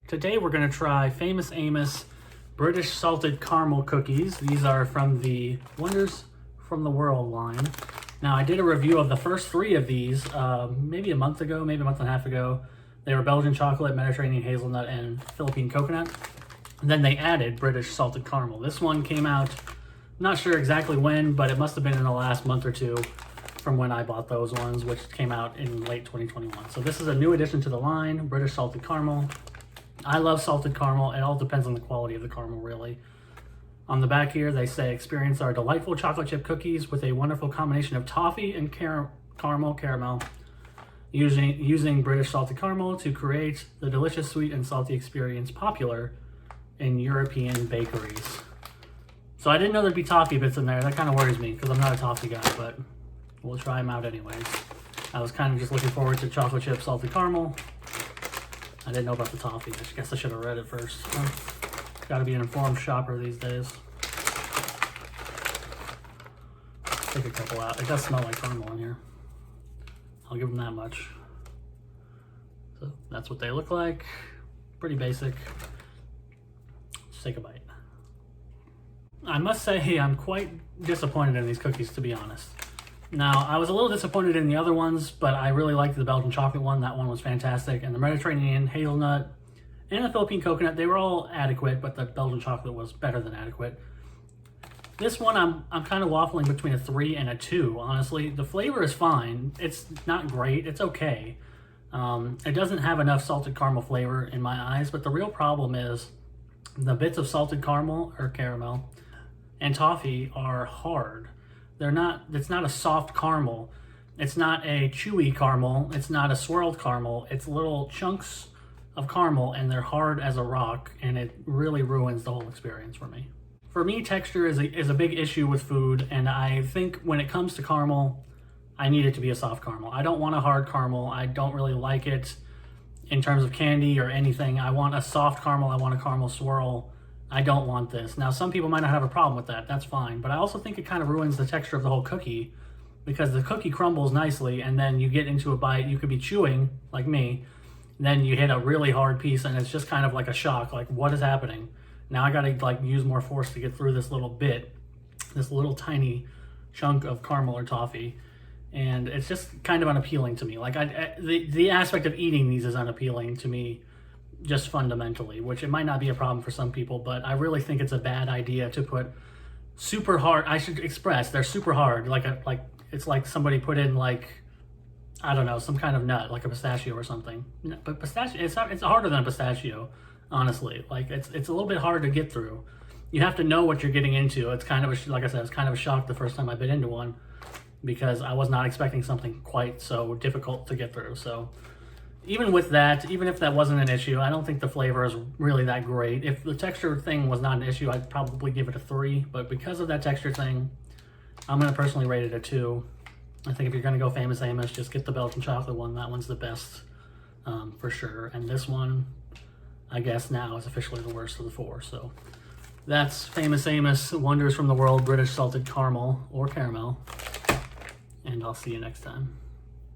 Today we're going to try Famous Amos British Salted Caramel Cookies. These are from the Wonders from the World line. Now I did a review of the first three of these maybe a month ago, maybe a month and a half ago. They were Belgian chocolate, Mediterranean hazelnut, and Philippine coconut. And then they added British salted caramel. This one came out, not sure exactly when, but it must have been in the last month or two from when I bought those ones, which came out in late 2021. So this is a new addition to the line, British salted caramel. I love salted caramel. It all depends on the quality of the caramel, really. On the back here, they say, experience our delightful chocolate chip cookies with a wonderful combination of toffee and caramel, using British salted caramel to create the delicious sweet and salty experience popular in European bakeries. So I didn't know there'd be toffee bits in there. That kind of worries me because I'm not a toffee guy, but we'll try them out anyways. I was kind of just looking forward to chocolate chip salted caramel. I didn't know about the toffee. I guess I should have read it first. Got to be an informed shopper these days. Take a couple out. It does smell like caramel in here. I'll give them that much. So that's what they look like. Pretty basic. Let's take a bite. I must say I'm quite disappointed in these cookies, to be honest. Now, I was a little disappointed in the other ones, but I really liked the Belgian chocolate one. That one was fantastic. And the Mediterranean hazelnut and the Philippine coconut, they were all adequate, but the Belgian chocolate was better than adequate. This one, I'm kind of waffling between a 3 and a 2, honestly. The flavor is fine. It's not great. It's okay. It doesn't have enough salted caramel flavor in my eyes, but the real problem is the bits of salted caramel or caramel and toffee are hard. It's not a soft caramel. It's not a chewy caramel. It's not a swirled caramel. It's little chunks of caramel and they're hard as a rock, and it really ruins the whole experience for me. For me, texture is a big issue with food, and I think when it comes to caramel, I need it to be a soft caramel. I don't want a hard caramel. I don't really like it in terms of candy or anything. I want a soft caramel. I want a caramel swirl. I don't want this. Now, some people might not have a problem with that. That's fine. But I also think it kind of ruins the texture of the whole cookie because the cookie crumbles nicely and then you get into a bite. You could be chewing, like me. Then you hit a really hard piece and it's just kind of like a shock. Like, what is happening? Now I got to use more force to get through this little bit, this little tiny chunk of caramel or toffee. And it's just kind of unappealing to me. Like, the aspect of eating these is unappealing to me. Just fundamentally, which it might not be a problem for some people, but I really think it's a bad idea to put super hard. I should express they're super hard, like it's like somebody put in I don't know, some kind of nut, like a pistachio or something. But pistachio, it's harder than a pistachio, honestly. Like it's a little bit hard to get through. You have to know what you're getting into. It's kind of like I said, it's kind of a shock the first time I bit into one because I was not expecting something quite so difficult to get through. So. Even with that, even if that wasn't an issue, I don't think the flavor is really that great. If the texture thing was not an issue, I'd probably give it a 3. But because of that texture thing, I'm going to personally rate it a 2. I think if you're going to go Famous Amos, just get the Belgian chocolate one. That one's the best for sure. And this one, I guess now, is officially the worst of the 4. So that's Famous Amos Wonders from the World British Salted Caramel or Caramel. And I'll see you next time.